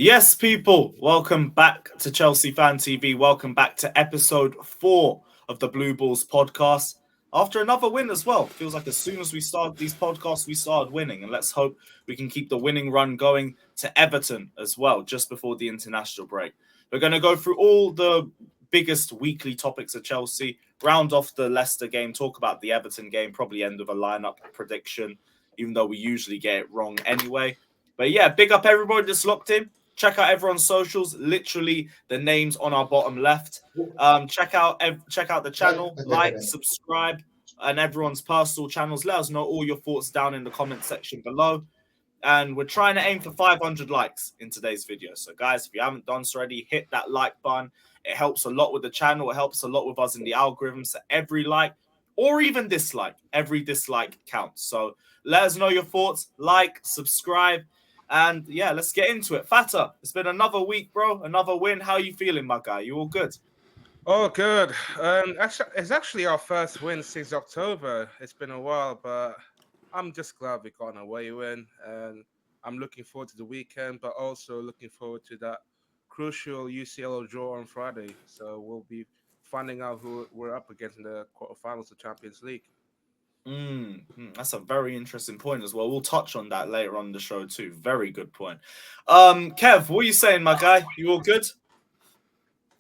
Yes, people, welcome back to Chelsea Fan TV. Welcome back to episode 4 of the Blue Balls podcast. After another win as well. Feels like as soon as we started these podcasts, we started winning. And let's hope we can keep the winning run going to Everton as well, just before the international break. We're going to go through all the biggest weekly topics of Chelsea, round off the Leicester game, talk about the Everton game, probably end with a lineup prediction, even though we usually get it wrong anyway. But yeah, big up everybody that's locked in. Check out everyone's socials. Literally, the names on our bottom left. Check out the channel. Like, subscribe, and everyone's personal channels. Let us know all your thoughts down in the comment section below. And we're trying to aim for 500 likes in today's video. So, guys, if you haven't done so already, hit that like button. It helps a lot with the channel. It helps a lot with us in the algorithm. So every like or even dislike, every dislike counts. So let us know your thoughts. Like, subscribe. And yeah, let's get into it. Fata, it's been another week, bro. Another win. How are you feeling, my guy? You all good? Oh, good. It's actually our first win since October. It's been a while, but I'm just glad we got an away win. And I'm looking forward to the weekend, but also looking forward to that crucial UCL draw on Friday. So we'll be finding out who we're up against in the quarterfinals of Champions League. That's a very interesting point as well. We'll touch on that later on the show too. Very good point. Kev, what are you saying, my guy? You all good?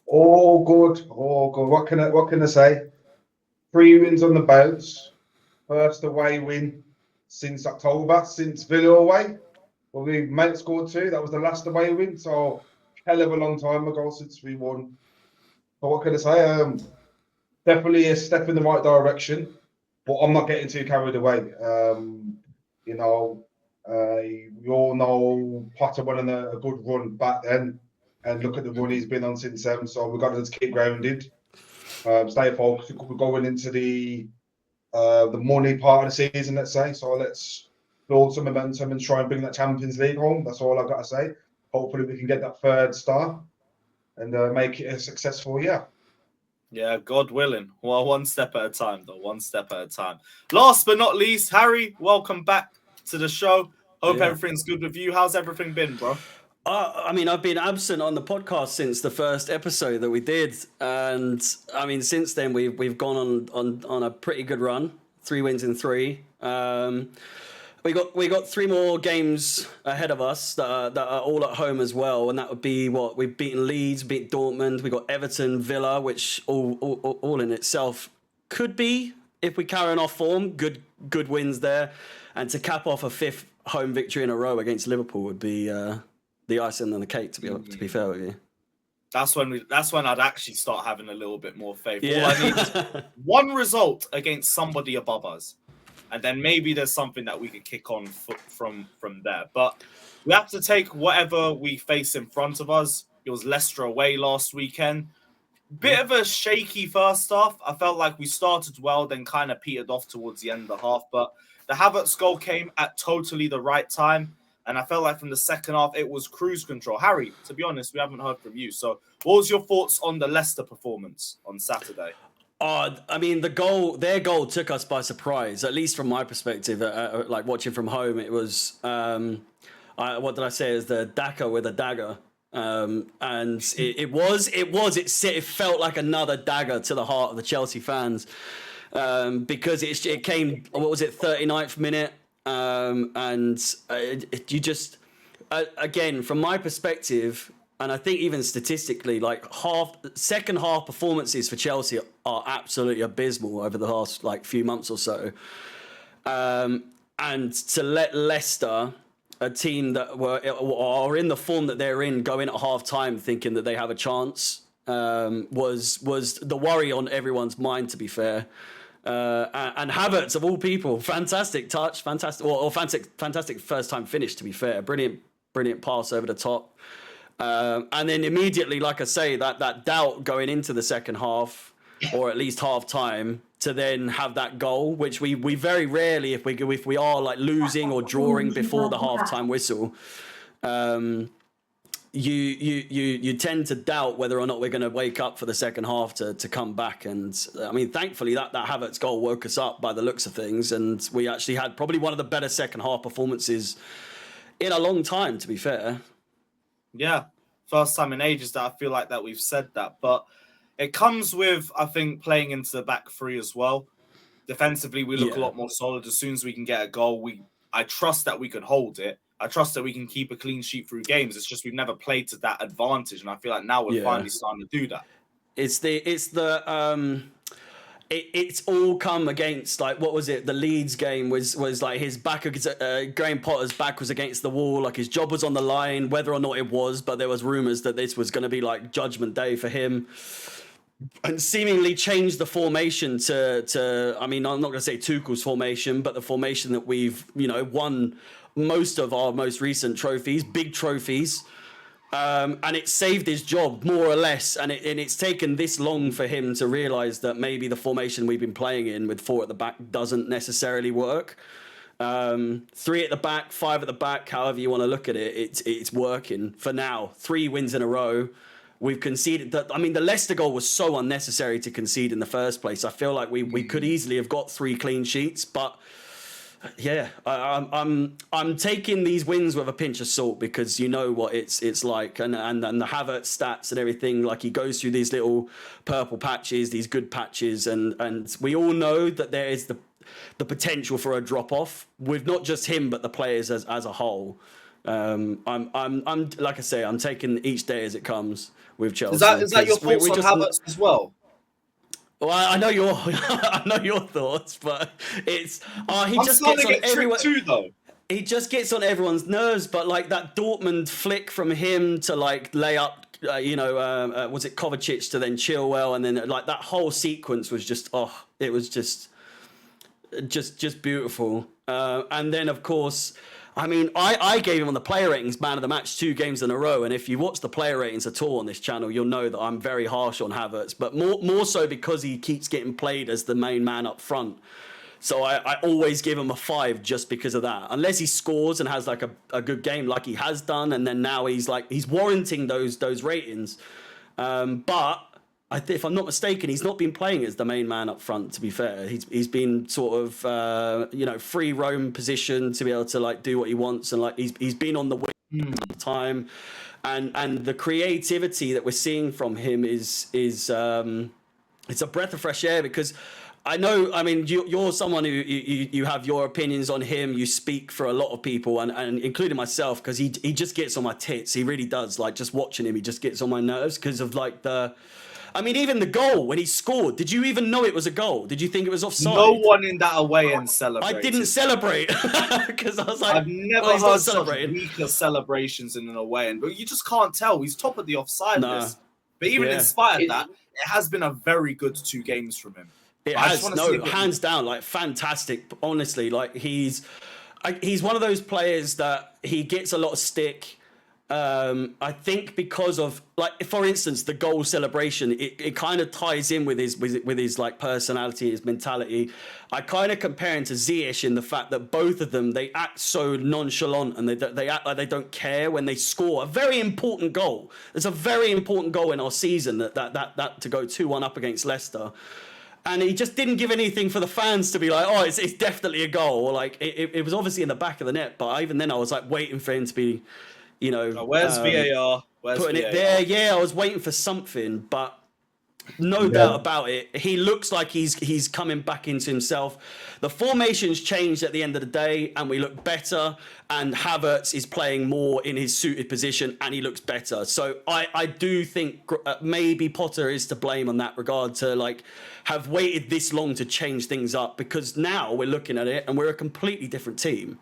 All good, all good. What can I say? 3 wins on the bounce. First away win since October, since Villa away. Well, we might scored 2. That was the last away win. So hell of a long time ago since we won. But what can I say? Definitely a step in the right direction. But I'm not getting too carried away. We all know Potter went on a good run back then, and look at the run he's been on since then. So we've got to just keep grounded, stay focused. We're going into the money part of the season, let's say. So let's build some momentum and try and bring that Champions League home. That's all I've got to say. Hopefully we can get that third star and make it a successful year. Yeah, God willing. Well, one step at a time, though. One step at a time. Last but not least, Harry, welcome back to the show. Hope everything's good with you. How's everything been, bro? I've been absent on the podcast since the first episode that we did, and since then we've gone on a pretty good run. 3 wins in 3. We got 3 more games ahead of us that are all at home as well, and that would be what we've beaten Leeds, beat Dortmund, we got Everton, Villa, which all in itself could be, if we carry on our form, good wins there, and to cap off a 5th home victory in a row against Liverpool would be the icing on the cake. To be fair with you. That's when I'd actually start having a little bit more faith. Yeah. All I need is one result against somebody above us. And then maybe there's something that we could kick on from there. But we have to take whatever we face in front of us. It was Leicester away last weekend. Bit of a shaky first half. I felt like we started well, then kind of petered off towards the end of the half. But the Havertz goal came at totally the right time. And I felt like from the second half, it was cruise control. Harry, to be honest, we haven't heard from you. So what was your thoughts on the Leicester performance on Saturday? Their goal took us by surprise, at least from my perspective. Like watching from home, it was, what did I say? It was the Daka with a dagger. And it felt like another dagger to the heart of the Chelsea fans. Because it came, what was it, 39th minute? Again, from my perspective, and I think even statistically, like second half performances for Chelsea are absolutely abysmal over the last few months or so. And to let Leicester, a team that are in the form that they're in, go in at half time thinking that they have a chance, was the worry on everyone's mind, to be fair. And Havertz, of all people, fantastic touch, fantastic first time finish, to be fair. Brilliant pass over the top. And then immediately, like I say, that doubt going into the second half, or at least half time, to then have that goal, which we very rarely, if we are like losing or drawing before the half time whistle, you tend to doubt whether or not we're going to wake up for the second half to come back. And thankfully that Havertz goal woke us up by the looks of things, and we actually had probably one of the better second half performances in a long time, to be fair. Yeah, first time in ages that I feel like that we've said that, but it comes with, I think, playing into the back three as well. Defensively, we look a lot more solid. As soon as we can get a goal, I trust that we can hold it. I trust that we can keep a clean sheet through games. It's just we've never played to that advantage, and I feel like now we're finally starting to do that. It's all come against, like, what was it? The Leeds game was like his back, Graham Potter's back was against the wall, like his job was on the line, whether or not it was, but there was rumours that this was going to be like judgment day for him. And seemingly changed the formation to I mean, I'm not going to say Tuchel's formation, but the formation that we've, won most of our most recent trophies, big trophies. And it saved his job more or less, and it's taken this long for him to realise that maybe the formation we've been playing in with 4 at the back doesn't necessarily work. 3 at the back, 5 at the back, however you want to look at it, it's working for now. 3 wins in a row. We've conceded that. I mean, the Leicester goal was so unnecessary to concede in the first place. I feel like we could easily have got 3 clean sheets, but. Yeah, I'm taking these wins with a pinch of salt because you know what it's like, and the Havertz stats and everything. Like, he goes through these little purple patches, these good patches, and we all know that there is the potential for a drop off with not just him but the players as a whole. I'm like I say, I'm taking each day as it comes with Chelsea. Is that your thoughts on Havertz as well? Well, I know your thoughts, but it's he just gets on everyone too, though. He just gets on everyone's nerves. But like that Dortmund flick from him to like lay up, was it Kovacic to then Chilwell, and then like that whole sequence was just it was just beautiful. And then of course. I mean, I gave him on the player ratings man of the match 2 games in a row, and if you watch the player ratings at all on this channel, you'll know that I'm very harsh on Havertz, but more so because he keeps getting played as the main man up front. So I always give him a 5 just because of that, unless he scores and has like a good game like he has done, and then now he's warranting those ratings. But if I'm not mistaken, he's not been playing as the main man up front, to be fair. He's been sort of, free roam position to be able to like do what he wants. And like he's been on the wing all the time. And the creativity that we're seeing from him is it's a breath of fresh air, because I know, I mean, you're someone who you have your opinions on him. You speak for a lot of people, and including myself, because he just gets on my tits. He really does. Like, just watching him, he just gets on my nerves because of like even the goal when he scored, did you even know it was a goal? Did you think it was offside? No one in that away end celebrated. I didn't celebrate because I was like, I've never heard such weaker celebrations in an away end, but you just can't tell. He's top of the offside list. But even in spite of that, it has been a very good 2 games from him. It has, hands down, like fantastic. Honestly, like he's one of those players that he gets a lot of stick. I think because of, like, for instance, the goal celebration, it kind of ties in with his like personality, his mentality. I kind of compare him to Ziyech in the fact that both of them, they act so nonchalant, and they act like they don't care when they score a very important goal. It's a very important goal in our season that to go 2-1 up against Leicester. And he just didn't give anything for the fans to be like, oh, it's definitely a goal. Or like it was obviously in the back of the net, but even then I was like waiting for him to be, where's VAR? Putting it there. Yeah, I was waiting for something, but no doubt about it. He looks like he's coming back into himself. The formation's changed at the end of the day, and we look better. And Havertz is playing more in his suited position, and he looks better. So I do think maybe Potter is to blame on that regard, to like have waited this long to change things up, because now we're looking at it and we're a completely different team.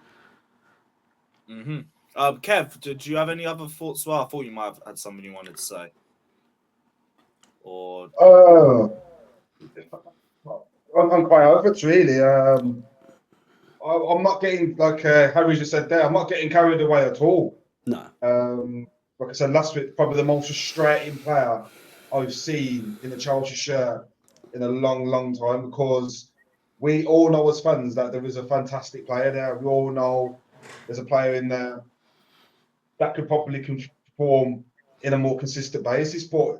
Mm-hmm. Kev, did you have any other thoughts? Well, I thought you might have had something you wanted to say. Or I'm quite over it, really. I'm not getting, like Harry just said there, I'm not getting carried away at all. No. Like I said last week, probably the most frustrating player I've seen in the Chelsea shirt in a long, long time, because we all know as fans that there is a fantastic player there. We all know there's a player in there that could probably perform in a more consistent basis, but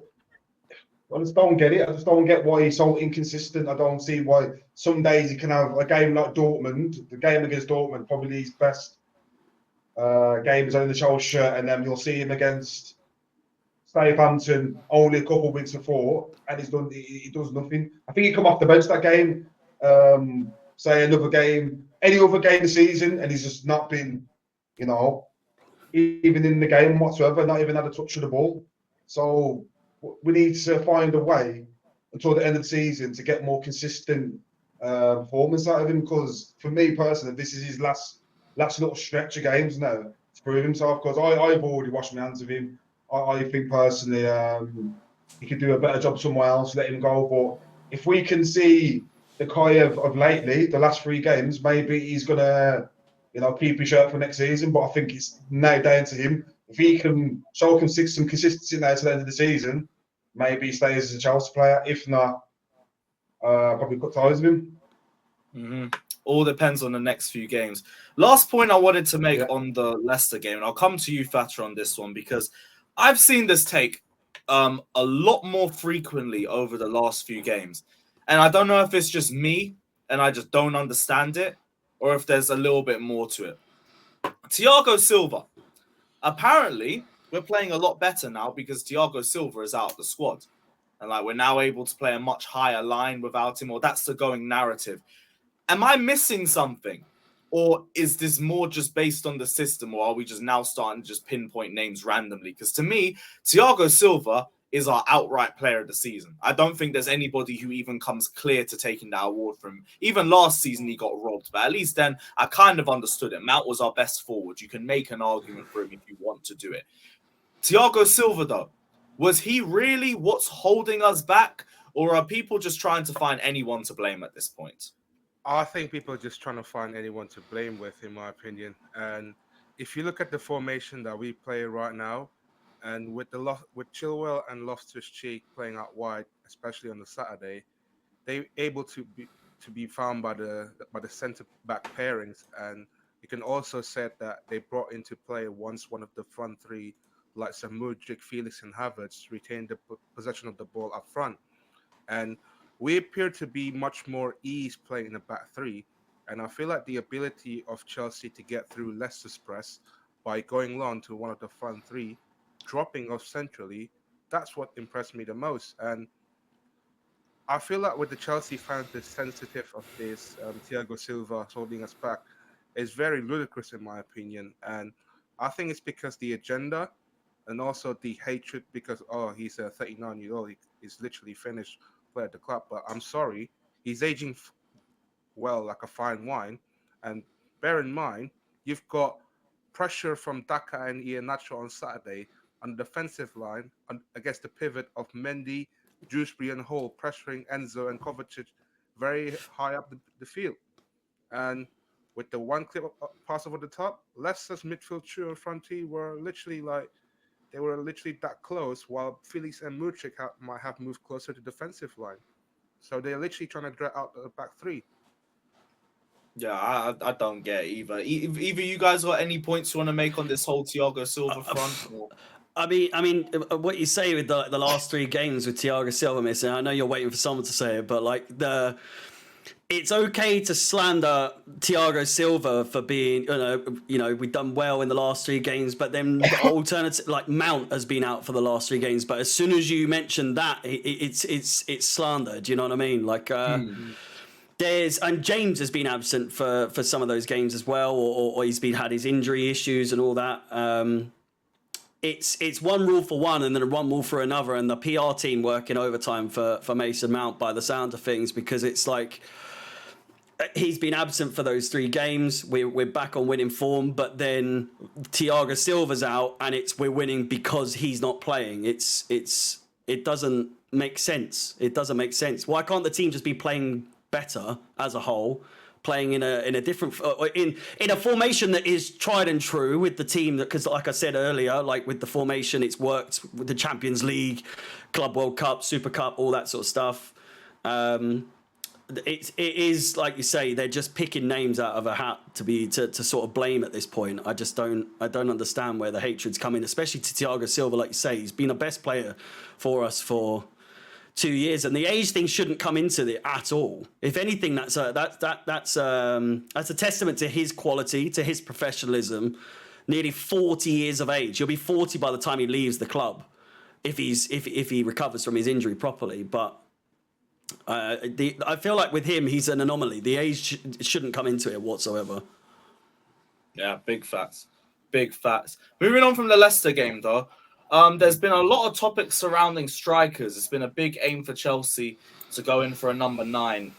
I just don't get it. I just don't get why he's so inconsistent. I don't see why some days he can have a game like Dortmund, the game against Dortmund, probably his best games on the Chelsea shirt, and then you'll see him against Southampton only a couple of weeks before, and he does nothing. I think he come off the bench that game, say another game, any other game this season, and he's just not been, even in the game whatsoever, not even had a touch of the ball. So we need to find a way until the end of the season to get more consistent performance out of him, because for me personally, this is his last little stretch of games now to prove himself, because I've already washed my hands of him. I think personally he could do a better job somewhere else, let him go. But if we can see the Kai of lately, the last 3 games, maybe he's going to keep his shirt for next season. But I think it's now down to him. If he can show some consistency now to the end of the season, maybe he stays as a Chelsea player. If not, probably cut ties with him. Mm-hmm. All depends on the next few games. Last point I wanted to make on the Leicester game, and I'll come to you, Thatcher, on this one, because I've seen this take a lot more frequently over the last few games. And I don't know if it's just me and I just don't understand it, or if there's a little bit more to it. Thiago Silva. Apparently, we're playing a lot better now because Thiago Silva is out of the squad. And we're now able to play a much higher line without him, or that's the going narrative. Am I missing something? Or is this more just based on the system, or are we just now starting to just pinpoint names randomly? Because to me, Thiago Silva is our outright player of the season. I don't think there's anybody who even comes clear to taking that award from him. Even last season, he got robbed, but at least then I kind of understood it. Mount was our best forward. You can make an argument for him if you want to do it. Thiago Silva, though, was he really what's holding us back, or are people just trying to find anyone to blame at this point? I think people are just trying to find anyone to blame with, in my opinion. And if you look at the formation that we play right now, and with Chilwell and Loftus-Cheek playing out wide, especially on the Saturday, they're able to be found by the centre back pairings. And you can also say that they brought into play once one of the front 3, like Mudryk, Felix, and Havertz, retained the possession of the ball up front. And we appear to be much more ease playing in the back 3. And I feel like the ability of Chelsea to get through Leicester's press by going long to one of the front 3, dropping off centrally, that's what impressed me the most. And I feel like with the Chelsea fans, the sensitive of this Thiago Silva holding us back is very ludicrous in my opinion. And I think it's because the agenda and also the hatred because, he's a 39-year-old, he's literally finished play at the club. But I'm sorry, he's aging well like a fine wine. And bear in mind, you've got pressure from Daka and Iheanacho on Saturday on the defensive line against the pivot of Mendy, Dewsbury and Hall, pressuring Enzo and Kovacic very high up the field. And with the one clip pass over the top, Leicester's midfield trio and front three were literally that close, while Felix and Mudryk might have moved closer to the defensive line. So they're literally trying to drag out the back 3. Yeah, I don't get it either. Either you guys got any points you want to make on this whole Thiago Silva front? Or... I mean, what you say with the last 3 games with Thiago Silva missing, I know you're waiting for someone to say it, but it's okay to slander Thiago Silva for being, we've done well in the last 3 games, but then the alternative, like Mount has been out for the last 3 games, but as soon as you mention that, it's slander. Do you know what I mean? And James has been absent for some of those games as well, or he's had his injury issues and all that. It's one rule for one and then one rule for another, and the PR team working overtime for Mason Mount by the sound of things, because it's like he's been absent for those 3 games. We're back on winning form, but then Thiago Silva's out and we're winning because he's not playing. It doesn't make sense. It doesn't make sense. Why can't the team just be playing better as a whole, playing in a different in a formation that is tried and true with the team, because like I said earlier, like with the formation, it's worked with the Champions League, Club World Cup, Super Cup, all that sort of stuff. It is like you say, they're just picking names out of a hat to sort of blame at this point. I don't understand where the hatred's coming, especially to Thiago Silva. Like you say, he's been the best player for us for 2 years, and the age thing shouldn't come into it at all. If anything, that's a testament to his quality, to his professionalism, nearly 40 years of age. He'll be 40 by the time he leaves the club, if he recovers from his injury properly. But I feel like with him, he's an anomaly. The age shouldn't come into it whatsoever. Yeah, big facts. Big facts. Moving on from the Leicester game, though, there's been a lot of topics surrounding strikers. It's been a big aim for Chelsea to go in for a number 9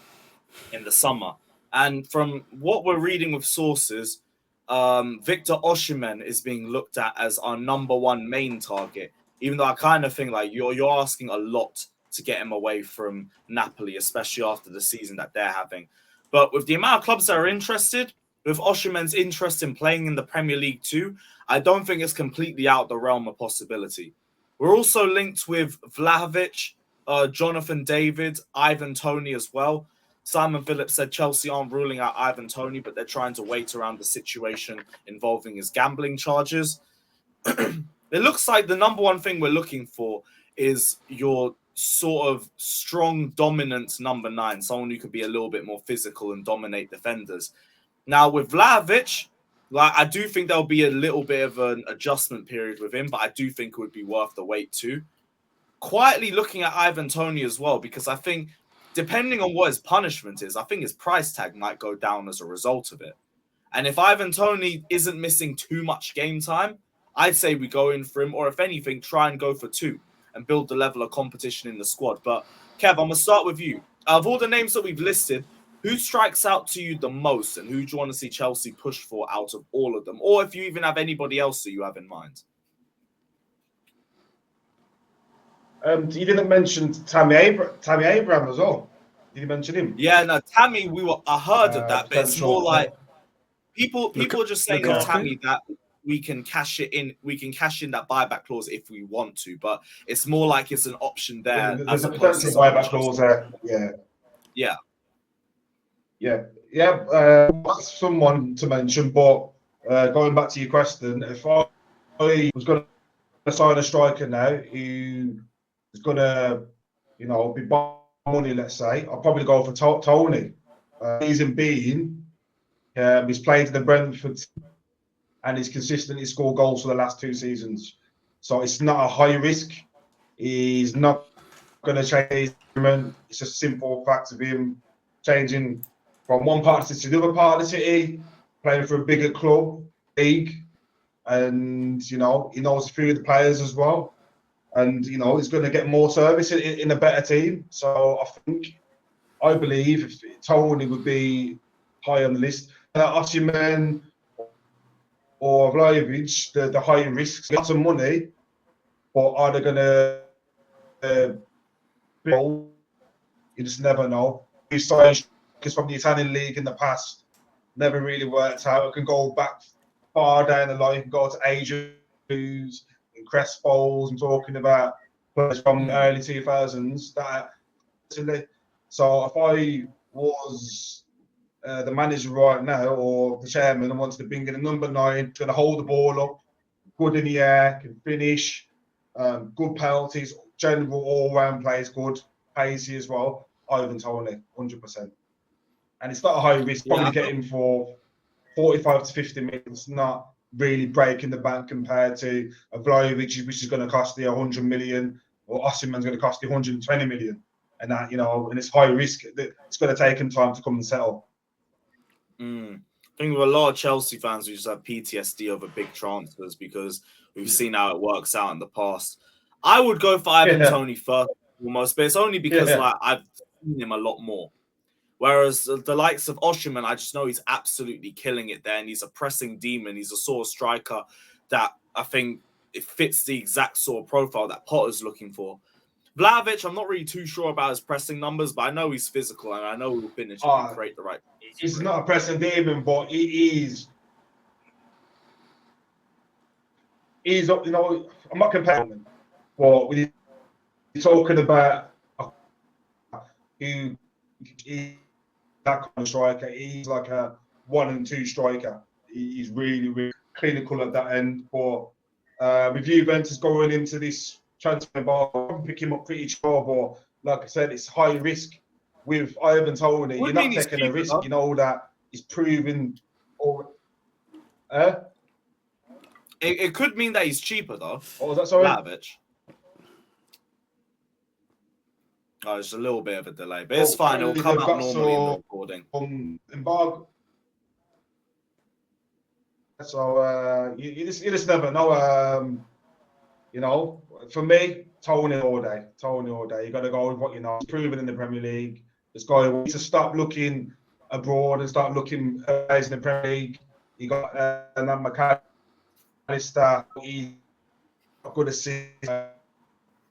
in the summer. And from what we're reading with sources, Victor Osimhen is being looked at as our number 1 main target, even though I kind of think like you're asking a lot to get him away from Napoli, especially after the season that they're having. But with the amount of clubs that are interested, with Osimhen's interest in playing in the Premier League too, I don't think it's completely out the realm of possibility. We're also linked with Vlahovic, Jonathan David, Ivan Toney as well. Simon Phillips said Chelsea aren't ruling out Ivan Toney, but they're trying to wait around the situation involving his gambling charges. It looks like the number 1 thing we're looking for is your sort of strong, dominant number 9, someone who could be a little bit more physical and dominate defenders. Now, with Vlahovic, like, I do think there'll be a little bit of an adjustment period with him, but I do think it would be worth the wait too. Quietly looking at Ivan Toney as well, because I think depending on what his punishment is, I think his price tag might go down as a result of it. And if Ivan Toney isn't missing too much game time, I'd say we go in for him, or if anything, try and go for 2 and build the level of competition in the squad. But Kev, I'm going to start with you. Out of all the names that we've listed, who strikes out to you the most, and who do you want to see Chelsea push for out of all of them? Or if you even have anybody else that you have in mind. You didn't mention Tammy Abraham as well. Did you mention him? Yeah, no, Tammy, I heard of that, but it's more like people are just saying Lukaku. Tammy that we can cash it in. We can cash in that buyback clause if we want to, but it's more like it's an option there. There's a potential buyback clause there. Yeah. That's someone to mention. But going back to your question, if I was going to sign a striker now who is going to, be buying money, let's say, I'll probably go for Toney. Reason being, he's played in the Brentford and he's consistently scored goals for the last 2 seasons. So it's not a high risk. He's not going to change his environment. It's just a simple fact of him changing from one part of the city to the other part of the city, playing for a bigger club, league, and, he knows a few of the players as well. And, he's going to get more service in a better team. So I believe Toney would be high on the list. Osimhen or Vlahovic, the high risks, got some money, but are they going to build? You just never know. We saw because from the Italian league in the past, never really worked out. It can go back far down the line, go to Asia, and Crespo's. I'm talking about players from the early 2000s. So if I was the manager right now or the chairman and wanted to bring in a number 9, going to hold the ball up, good in the air, can finish, good penalties, general all-round plays, good, pacey as well, Ivan Toney, 100%. And it's not a high risk, probably get him for 45 to 50 million. It's not really breaking the bank compared to a Vlahovic, which is going to cost you 100 million, or Osimhen's going to cost you 120 million. And that, and it's high risk. It's going to take him time to come and settle. I think with a lot of Chelsea fans, we just have PTSD over big transfers because we've seen how it works out in the past. I would go for Ivan Toney first, almost, but it's only because I've seen him a lot more. Whereas the likes of Osimhen, I just know he's absolutely killing it there, and he's a pressing demon. He's a sort of striker that I think it fits the exact sort of profile that Potter's looking for. Vlahovic, I'm not really too sure about his pressing numbers, but I know he's physical and I know he'll finish and create the right. He's not a pressing demon, but he is. He's, I'm not comparing him, but we're talking about who is that kind of striker. He's like a 1 and 2 striker. He's really, really clinical at that end. But with Juventus going into this transfer bar, I'll pick him up pretty sure, but like I said, it's high risk. With Ivan Toney, you're not taking a risk. You know that he's proven. It could mean that he's cheaper though. What was that? Sorry. Vlahovic. Oh, it's a little bit of a delay, but it's fine. It'll come out normally in the recording. Embargo. So you just never know. You know, for me, Tony all day. Tony all day. You got to go with what you know. He's proven in the Premier League. Just go. We need to stop looking abroad and start looking guys in the Premier League. You got McAllister. He's not good assist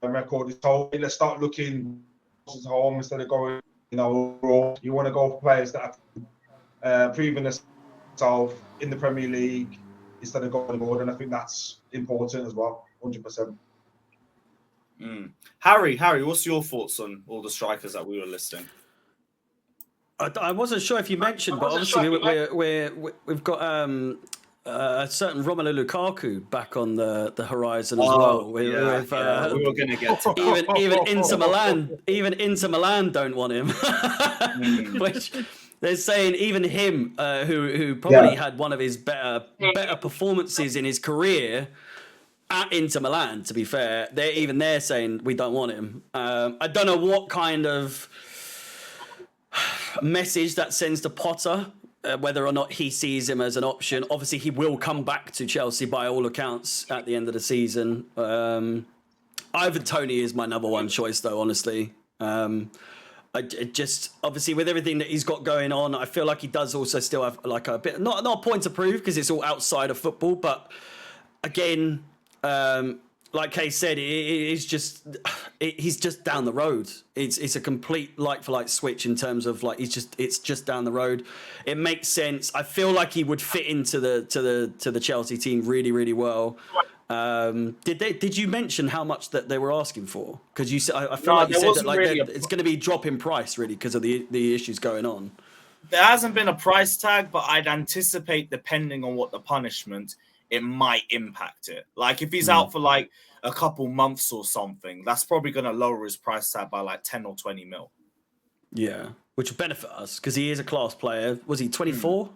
record. So let's start looking at home instead of going. You know, abroad. You want to go for players that have proven themselves in the Premier League instead of going abroad, and I think that's important as well. 100%. Harry, what's your thoughts on all the strikers that we were listing? I wasn't sure if you mentioned, but obviously we've got a certain Romelu Lukaku back on the horizon as well. We were going to get to that. even Inter Milan don't want him, which they're saying even him, who probably had one of his better performances in his career at Inter Milan, to be fair, they're saying we don't want him. I don't know what kind of message that sends to Potter, whether or not he sees him as an option. Obviously, he will come back to Chelsea by all accounts at the end of the season. Ivan Toney is my number one choice, though, honestly. Obviously with everything that he's got going on, I feel like he does also still have like a bit, not a point to prove because it's all outside of football, but again, like Kay said, he's just down the road. It's a complete like for like switch in terms of like it's just down the road. It makes sense. I feel like he would fit into the Chelsea team really, really well. Did you mention how much that they were asking for? Because you said I feel like you said that like really it's going to be drop in price really because of the issues going on. There hasn't been a price tag, but I'd anticipate depending on what the punishment, it might impact it. Like if he's out for like a couple months or something, that's probably going to lower his price tag by like 10 or 20 mil. Yeah, which will benefit us because he is a class player. Was he 24?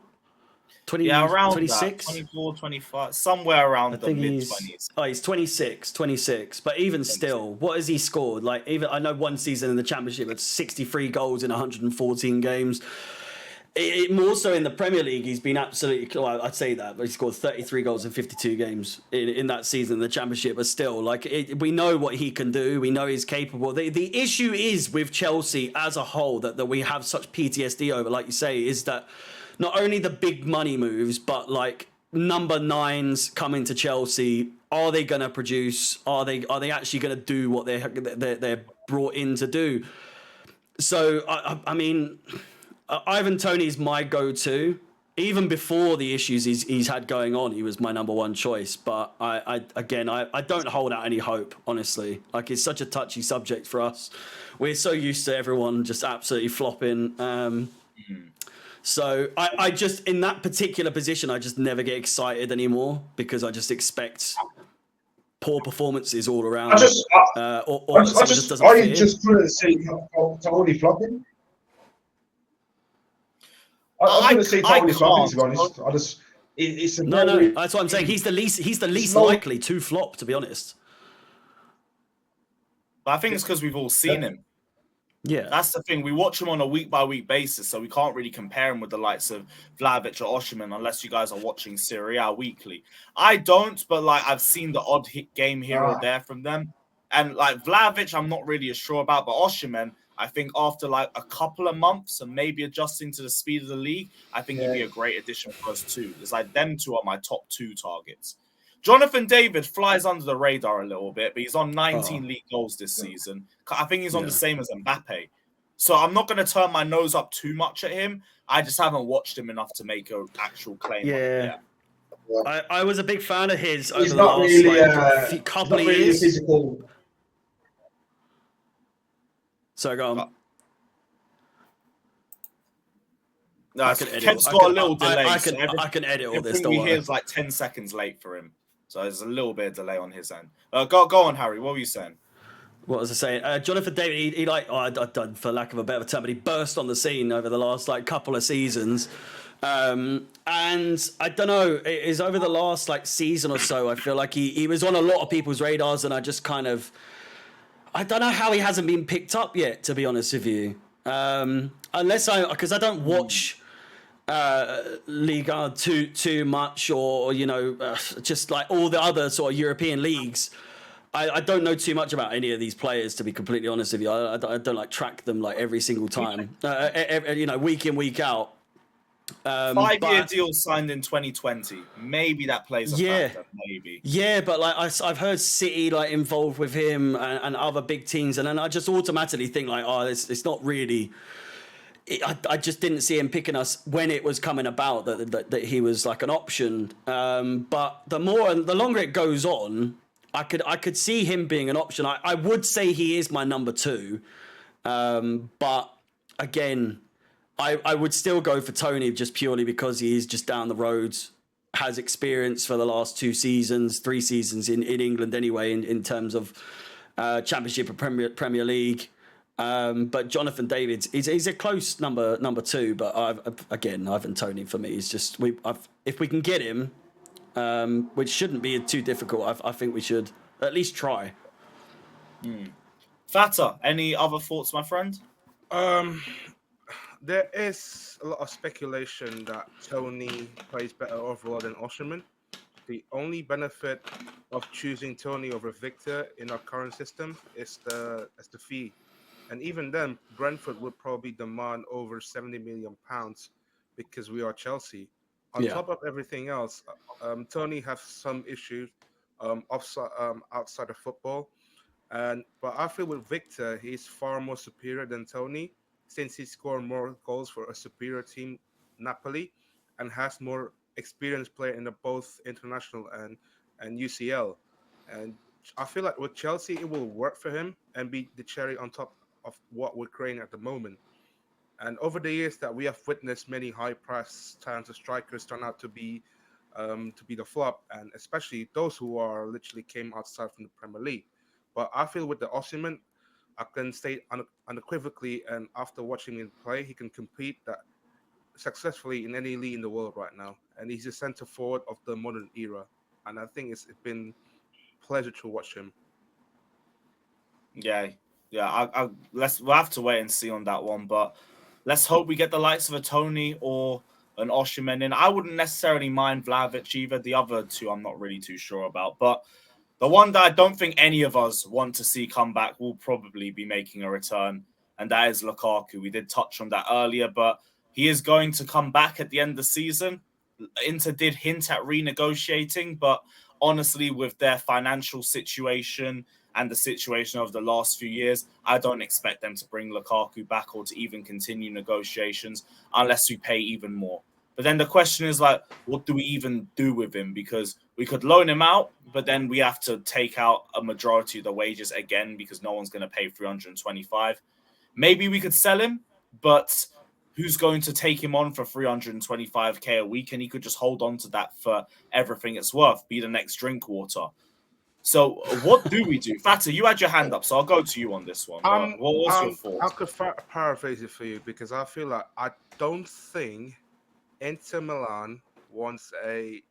20, yeah, around 26? That, 24, 25, somewhere around the mid-20s. Oh, he's 26. But even still, what has he scored? Like, even I know one season in the Championship with 63 goals in 114 games. More so in the Premier League, he's been absolutely... Well, I'd say that, but he scored 33 goals in 52 games in that season in the Championship. But still, like, we know what he can do. We know he's capable. The issue is with Chelsea as a whole that we have such PTSD over, like you say, is that not only the big money moves, but like number 9s coming to Chelsea, are they going to produce? Are they actually going to do what they're brought in to do? So I mean, Ivan Toney is my go-to. Even before the issues he's had going on, he was my number one choice. But I don't hold out any hope, honestly. Like, it's such a touchy subject for us. We're so used to everyone just absolutely flopping. So I just, in that particular position, I just never get excited anymore because I just expect poor performances all around. I just couldn't see Tony flopping. I couldn't see Tony flopping, to be honest. No, that's what I'm saying. He's the least likely to flop, to be honest. But I think it's because we've all seen him. Yeah, that's the thing. We watch him on a week-by-week basis, so we can't really compare him with the likes of Vlahovic or Osimhen unless you guys are watching Serie A weekly. I don't, but like I've seen the odd hit game here or there from them. And like Vlahovic, I'm not really as sure about, but Osimhen, I think after like a couple of months and maybe adjusting to the speed of the league, I think he'd be a great addition for us too. It's like them two are my top 2 targets. Jonathan David flies under the radar a little bit, but he's on 19 league goals this season. I think he's on the same as Mbappe. So I'm not going to turn my nose up too much at him. I just haven't watched him enough to make an actual claim. Yeah. I was a big fan of his over the last couple of years. Physical. So go on. No, Kev's got a little delay. I can edit all this. Everything we hear is like 10 seconds late for him. So there's a little bit of delay on his end. Go on, Harry. What were you saying? What was I saying? Jonathan David, he for lack of a better term, but he burst on the scene over the last like couple of seasons. And I don't know, it is over the last like season or so, I feel like he was on a lot of people's radars, and I just kind of, I don't know how he hasn't been picked up yet, to be honest with you. Because I don't watch Liga too much, or just like all the other sort of European leagues. I don't know too much about any of these players, to be completely honest with you. I don't like track them like every single time, week in, week out. 5-year deal signed in 2020. Maybe that plays a factor. Maybe. Yeah, but like I've heard City like involved with him and other big teams, and then I just automatically think like, oh, it's not really. I just didn't see him picking us when it was coming about that he was like an option. But the longer it goes on, I could see him being an option. I would say he is my number 2, but again. I would still go for Tony just purely because he is just down the road, has experience for the last 3 seasons in England anyway, in terms of Championship and Premier League. But Jonathan David, he's a close number 2, but Ivan Toney for me is just if we can get him, which shouldn't be too difficult. I think we should at least try. Fata, any other thoughts, my friend? There is a lot of speculation that Tony plays better overall than Osimhen. The only benefit of choosing Tony over Victor in our current system is the fee. And even then, Brentford would probably demand over £70 million because we are Chelsea. On top of everything else, Tony has some issues outside of football. But I feel with Victor, he's far more superior than Tony, since he scored more goals for a superior team, Napoli, and has more experienced player in both international and UCL. And I feel like with Chelsea, it will work for him and be the cherry on top of what we're creating at the moment. And over the years that we have witnessed many high-priced talented strikers turn out to be the flop, and especially those who are literally came outside from the Premier League. But I feel with the Osimhen, I can state unequivocally, and after watching him play, he can compete successfully in any league in the world right now. And he's a centre forward of the modern era. And I think it's been a pleasure to watch him. Yeah. We'll have to wait and see on that one. But let's hope we get the likes of a Tony or an Osimhen in. I wouldn't necessarily mind Vlahovic either. The other two I'm not really too sure about. But the one that I don't think any of us want to see come back will probably be making a return, and that is Lukaku. We did touch on that earlier, but he is going to come back at the end of the season. Inter did hint at renegotiating, but honestly, with their financial situation and the situation of the last few years, I don't expect them to bring Lukaku back or to even continue negotiations unless we pay even more. But then the question is, like, what do we even do with him? Because we could loan him out, but then we have to take out a majority of the wages again because no one's going to pay 325. Maybe we could sell him, but who's going to take him on for 325k a week? And he could just hold on to that for everything it's worth, be the next Drinkwater. So what do we do? Fata, you had your hand up, so I'll go to you on this one. What was your thoughts? I could paraphrase it for you because I feel like I don't think Inter Milan wants the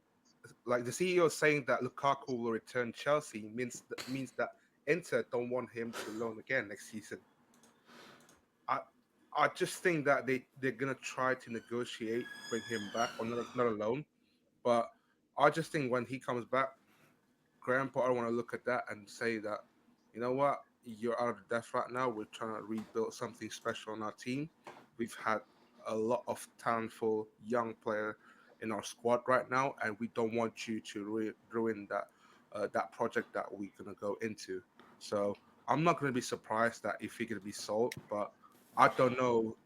CEO saying that Lukaku will return Chelsea means that Inter don't want him to loan again next season. I just think that they're gonna try to negotiate, bring him back on not a loan. But I just think when he comes back, Graham Potter want to look at that and say that, you know what, you're out of the depth right now. We're trying to rebuild something special on our team. We've had a lot of talentful young player in our squad right now, and we don't want you to ruin that project that we're gonna go into. So I'm not gonna be surprised that if he's gonna be sold, but I don't know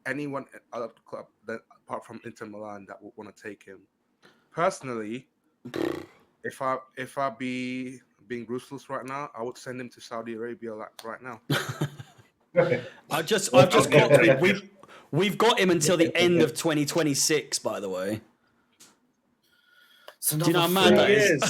anyone out of the club that apart from Inter Milan that would want to take him. Personally, if I be being ruthless right now, I would send him to Saudi Arabia right now. I've just got we've got him until the end of 2026, by the way. So do you know how mad that is?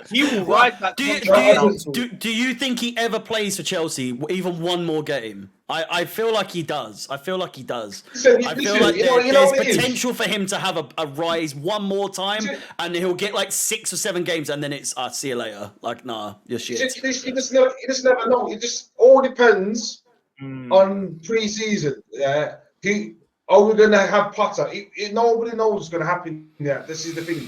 He will ride that Do contract out. do you think he ever plays for Chelsea even one more game? I feel like he does. I feel like there's potential for him to have a rise one more time, and he'll get like 6 or 7 games, and then it's see you later. Like, nah, you're shit. You just never know. It just all depends on pre-season. Yeah, are we going to have Potter? Nobody knows what's going to happen. Yeah, this is the thing.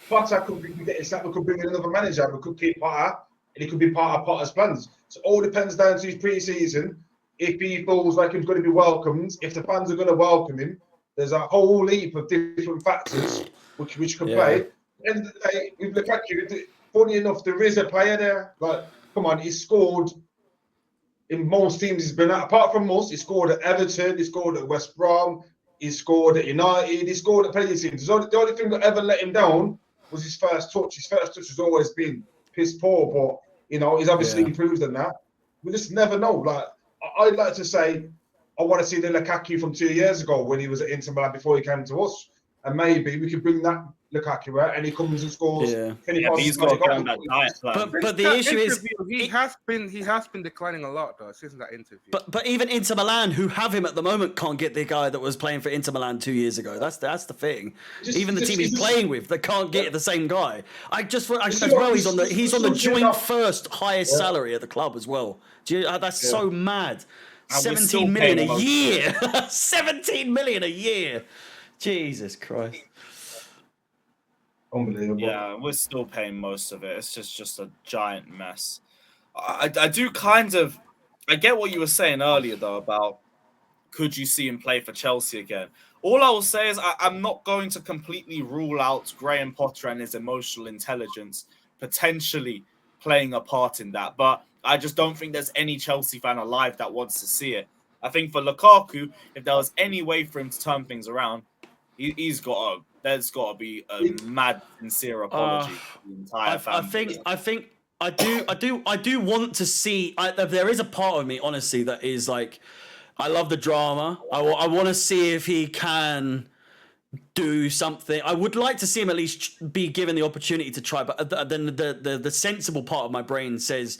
Potter could bring in another manager. We could keep Potter, and he could be part of Potter's plans. So it all depends down to his pre-season. If he feels like he's going to be welcomed, if the fans are going to welcome him, there's a whole heap of different factors which could play. At the end of the day, with Lukaku, funny enough, there is a player there. Like, come on, he scored in most teams he's been at. Apart from most, he scored at Everton, he scored at West Brom, he scored at United, he scored at plenty of teams. The only thing that ever let him down was his first touch. His first touch has always been piss poor, but he's obviously improved on that. We just never know. Like, I'd like to say, I want to see the Lukaku from 2 years ago when he was at Inter Milan before he came to us, and maybe we could bring that Lukaku out and he comes and scores. He's got to go on that diet plan. But the issue is he has been declining a lot though since that interview. But even Inter Milan, who have him at the moment, can't get the guy that was playing for Inter Milan 2 years ago. That's the thing. Even the team he's playing with, they can't get the same guy. He's on the joint first highest salary at the club as well. That's so mad. 17 million a year. 17 million a year. Jesus Christ. Unbelievable. Yeah, we're still paying most of it. It's just a giant mess. I do kind of... I get what you were saying earlier, though, about could you see him play for Chelsea again? All I will say is I'm not going to completely rule out Graham Potter and his emotional intelligence potentially playing a part in that. But I just don't think there's any Chelsea fan alive that wants to see it. I think for Lukaku, if there was any way for him to turn things around, there's got to be a mad, sincere apology for the entire family. I do want to see. There is a part of me, honestly, that is like, I love the drama. I want to see if he can do something. I would like to see him at least be given the opportunity to try. But then the sensible part of my brain says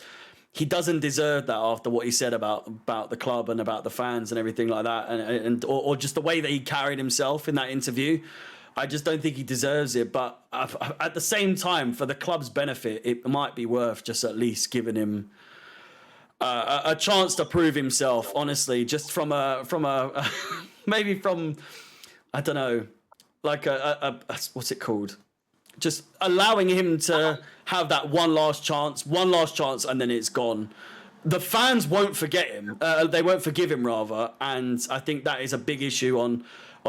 he doesn't deserve that after what he said about the club and about the fans and everything like that, and or just the way that he carried himself in that interview. I just don't think he deserves it. But at the same time, for the club's benefit, it might be worth just at least giving him a chance to prove himself. Honestly, just from a maybe from, I don't know, like a what's it called? Just allowing him to have that one last chance, and then it's gone. The fans won't forget him. They won't forgive him, rather. And I think that is a big issue on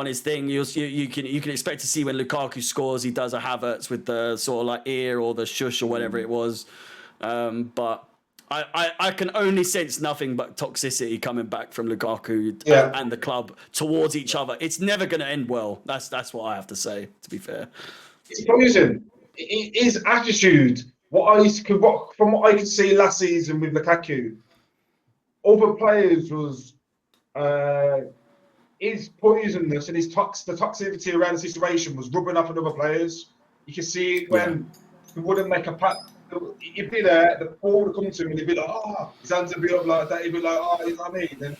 his thing. You can expect to see when Lukaku scores, he does a Havertz with the sort of like ear or the shush or whatever it was. But I can only sense nothing but toxicity coming back from Lukaku and the club towards each other. It's never going to end well. That's what I have to say, to be fair. It's poison. His attitude, from what I could see last season with Lukaku, other players was his poisonous and the toxicity around the situation was rubbing off on other players. You can see it when he wouldn't make a pass. He'd be there, the ball would come to him and he'd be like, his hands would be up like that. He'd be like, you know what I mean? And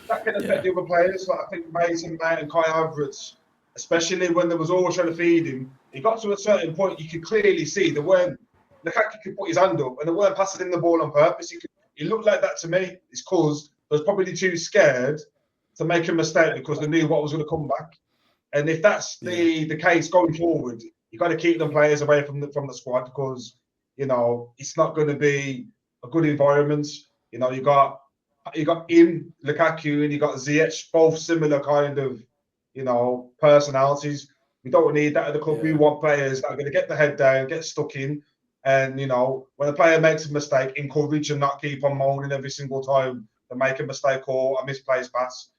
that can affect the other players. Like I think Mason Mount and Kai Havertz, especially when there was always trying to feed him. He got to a certain point, you could clearly see Lukaku could put his hand up and they weren't passing him the ball on purpose. He looked like that to me. It's because they was probably too scared to make a mistake because they knew what was going to come back. And if that's the case going forward, you got to keep them players away from the squad because it's not going to be a good environment. You got him, Lukaku, and you got Ziyech, both similar kind of personalities. We don't need that at the club. We want players that are going to get the head down, get stuck in, and when a player makes a mistake, encourage and not keep on moaning every single time they make a mistake or a misplaced pass.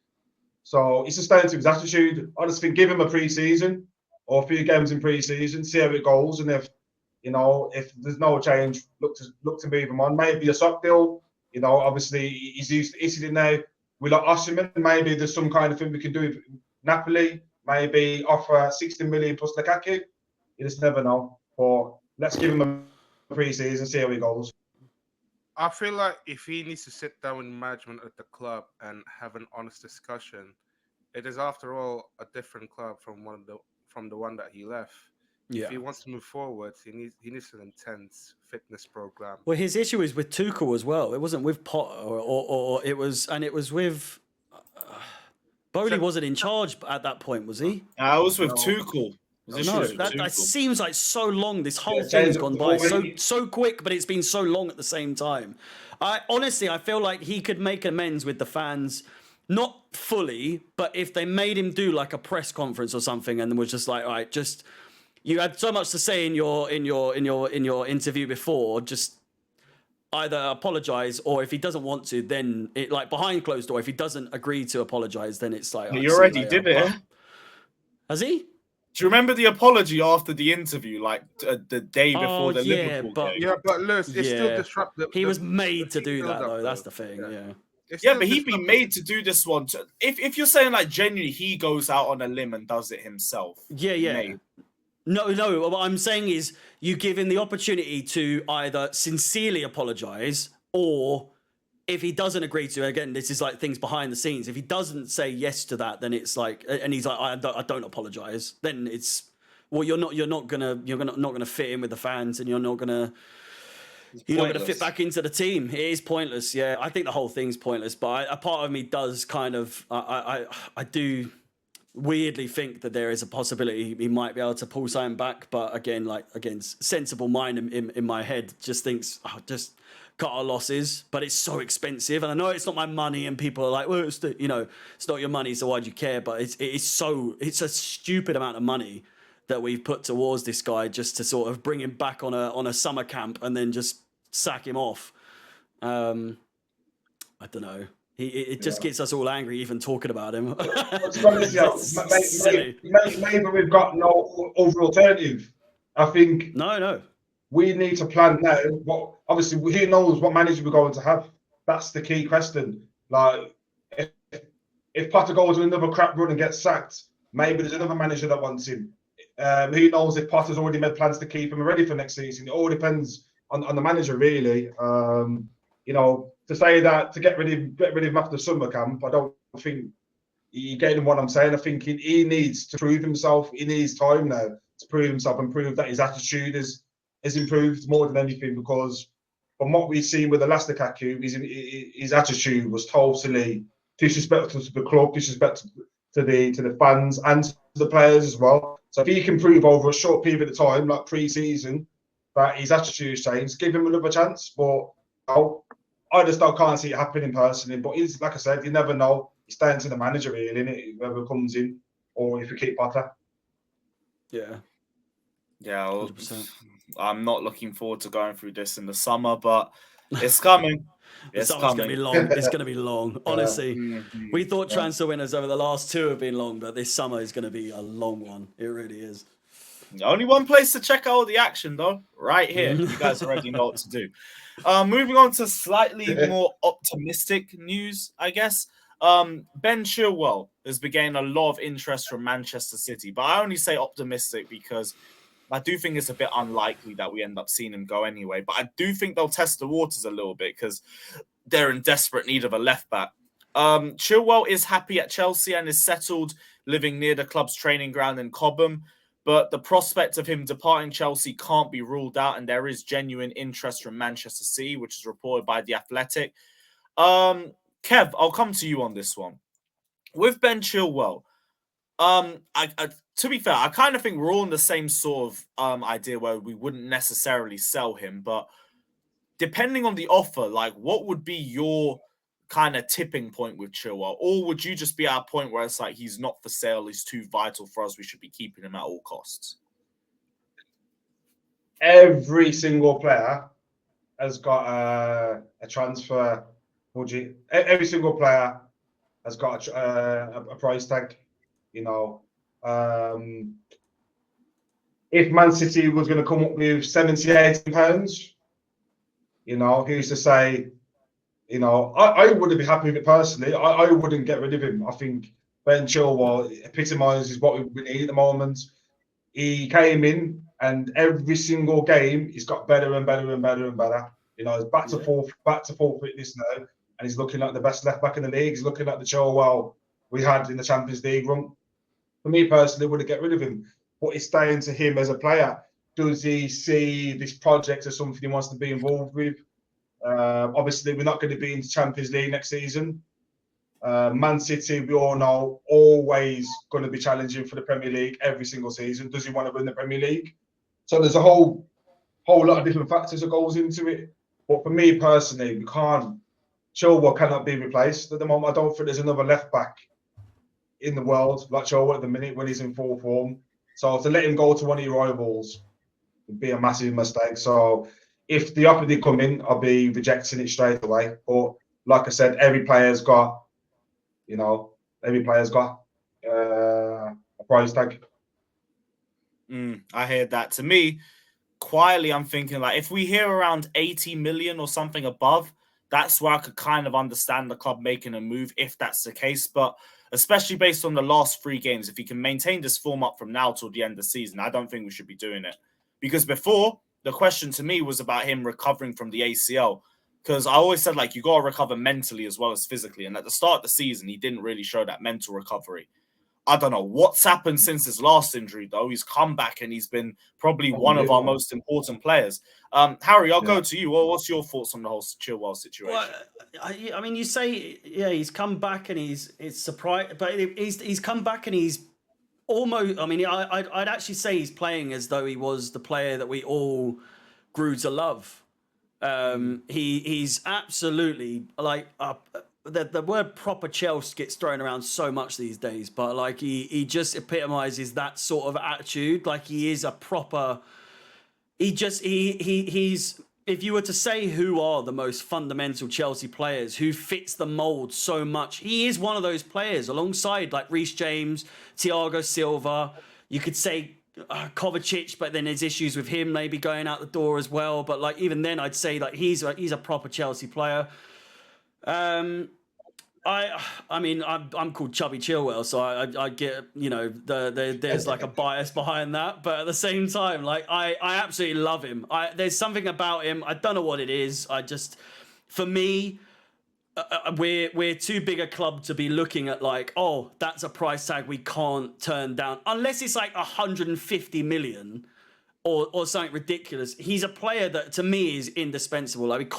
So it's just down to his attitude. I just think give him a pre-season or a few games in pre-season, see how it goes, and if there's no change, look to move him on. Maybe a sock deal. Obviously he's used to Italy now. We like Osimhen. Maybe there's some kind of thing we can do with Napoli. Maybe offer 60 million plus Lukaku. You just never know. But let's give him pre-season, see how he goes. I feel like if he needs to sit down with management at the club and have an honest discussion, it is after all a different club from the one that he left. Yeah. If he wants to move forward, he needs an intense fitness program. Well, his issue is with Tuchel as well. It wasn't with Potter, or it was with. Bowley wasn't in charge at that point, was he? I was with Tuchel. No, that seems like so long. This whole Yeah, thing's change gone of by form, so quick, but it's been so long at the same time. I feel like he could make amends with the fans, not fully, but if they made him do like a press conference or something, and was just like, all right, just you had so much to say in your interview before, just either apologize, or if he doesn't want to, then it like behind closed door. If he doesn't agree to apologize, then it's like He already did it. Has he? Do you remember the apology after the interview, like the day before the Liverpool game? Yeah, but Lewis, it's still disruptive. He was made to do that, though. That's the thing. Yeah, but he'd be made to do this one. If you're saying like genuinely, he goes out on a limb and does it himself. Yeah. No. What I'm saying is, you give him the opportunity to either sincerely apologize, or if he doesn't agree to, again, this is like things behind the scenes. If he doesn't say yes to that, then it's like, and he's like, I don't apologize. Then it's, well, you're not gonna fit in with the fans, and you're not gonna fit back into the team. It is pointless. Yeah, I think the whole thing's pointless. But a part of me does kind of, I do weirdly think that there is a possibility he might be able to pull something back. But again, sensible mind in my head just thinks, just cut our losses, but it's so expensive, and I know it's not my money, and people are like, well, it's not your money, so why do you care? But it's a stupid amount of money that we've put towards this guy just to sort of bring him back on a summer camp and then just sack him off. I don't know. It just gets us all angry even talking about him. Maybe we've got no other alternative. I think no. We need to plan now. What obviously, who knows what manager we're going to have? That's the key question. Like, if Potter goes on another crap run and gets sacked, maybe there's another manager that wants him. Who knows if Potter's already made plans to keep him ready for next season? It all depends on the manager, really. To say that to get rid of him after summer camp, I don't think you're getting what I'm saying. I think he needs to prove himself. He needs time now to prove himself and prove that his attitude has improved more than anything, because from what we've seen with the last Lukaku, his attitude was totally disrespectful to the club, disrespectful to the fans and to the players as well. So if he can prove over a short period of time, like pre-season, that his attitude has changed, give him another chance. But I just can't see it happening personally. But he's, like I said, you never know. It's down to the manager, really, isn't it? Whoever comes in, or if you keep Potter. Yeah. Yeah, well, I'm not looking forward to going through this in the summer, but it's coming. It's going to be long. It's going to be long. Honestly, we thought transfer winners over the last two have been long, but this summer is going to be a long one. It really is. Only one place to check out all the action, though, right here. You guys already know what to do. Moving on to slightly more optimistic news, I guess. Ben Chilwell has been getting a lot of interest from Manchester City, but I only say optimistic because I do think it's a bit unlikely that we end up seeing him go anyway. But I do think they'll test the waters a little bit because they're in desperate need of a left back. Chilwell is happy at Chelsea and is settled living near the club's training ground in Cobham. But the prospect of him departing Chelsea can't be ruled out, and there is genuine interest from Manchester City, which is reported by The Athletic. Kev, I'll come to you on this one. With Ben Chilwell, to be fair, I kind of think we're all in the same sort of idea where we wouldn't necessarily sell him, but depending on the offer, like what would be your kind of tipping point with Chilwell? Or would you just be at a point where it's like he's not for sale, he's too vital for us, we should be keeping him at all costs? Every single player has got a transfer budget. Every single player has got a price tag. If Man City was going to come up with 70, 80 pounds, who's to say, I wouldn't be happy with it personally. I wouldn't get rid of him. I think Ben Chilwell epitomises what we need at the moment. He came in and every single game he's got better and better and better and better. You know, he's back to full fitness now, and he's looking like the best left back in the league. He's looking like the Chilwell we had in the Champions League run. For me personally, would have get rid of him, but it's down to him as a player. Does he see this project as something he wants to be involved with? Obviously, we're not going to be in the Champions League next season. Man City, we all know, always going to be challenging for the Premier League every single season. Does he want to win the Premier League? So there's a whole lot of different factors that goes into it. But for me personally, we can't. Chilwell cannot be replaced at the moment. I don't think there's another left back in the world like Chilwell at the minute when he's in full form. So to let him go to one of your rivals would be a massive mistake. So if the offer did come in, I'll be rejecting it straight away. But like I said, every player's got a price tag. I hear that. To me, quietly, I'm thinking like if we hear around 80 million or something above, that's where I could kind of understand the club making a move if that's the case. But especially based on the last 3 games, if he can maintain this form up from now till the end of the season, I don't think we should be doing it. Because before, the question to me was about him recovering from the ACL. Because I always said, like, you got to recover mentally as well as physically. And at the start of the season, he didn't really show that mental recovery. I don't know what's happened since his last injury, though. He's come back and he's been probably one of our most important players. Harry, I'll go to you. What's your thoughts on the whole Chilwell situation? Well, I mean, you say, he's come back and it's surprised, but he's come back and he's almost. I mean, I'd actually say he's playing as though he was the player that we all grew to love. He's absolutely like the word proper Chelsea gets thrown around so much these days, but like he just epitomizes that sort of attitude. Like he is a proper. He's. If you were to say who are the most fundamental Chelsea players, who fits the mold so much, he is one of those players alongside like Reece James, Thiago Silva. You could say Kovacic, but then there's issues with him maybe going out the door as well. But like even then, I'd say like he's a proper Chelsea player. I mean, I'm called Chubby Chilwell, so I get, you know, there's like a bias behind that, but at the same time, like I absolutely love him. There's something about him. I don't know what it is. For me, we're too big a club to be looking at like, oh, that's a price tag we can't turn down unless it's like 150 million. Or something ridiculous. He's a player that to me is indispensable. Like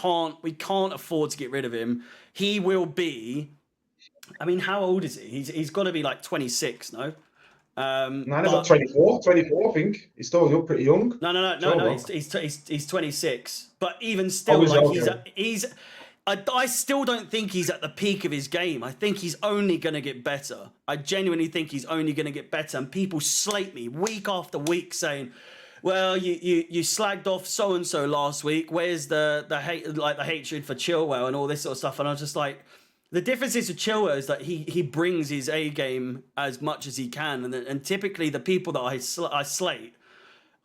we can't afford to get rid of him. He will be. I mean, how old is he? He's got to be like 26, no? No, he's like 24, I think. He's still pretty young. No. He's 26. But even still, I still don't think he's at the peak of his game. I think he's only going to get better. I genuinely think he's only going to get better. And people slate me week after week saying, well, you slagged off so and so last week. Where's the hate, like the hatred for Chilwell and all this sort of stuff? And I was just like, the difference is with Chilwell is that he brings his A game as much as he can, and typically the people that I slate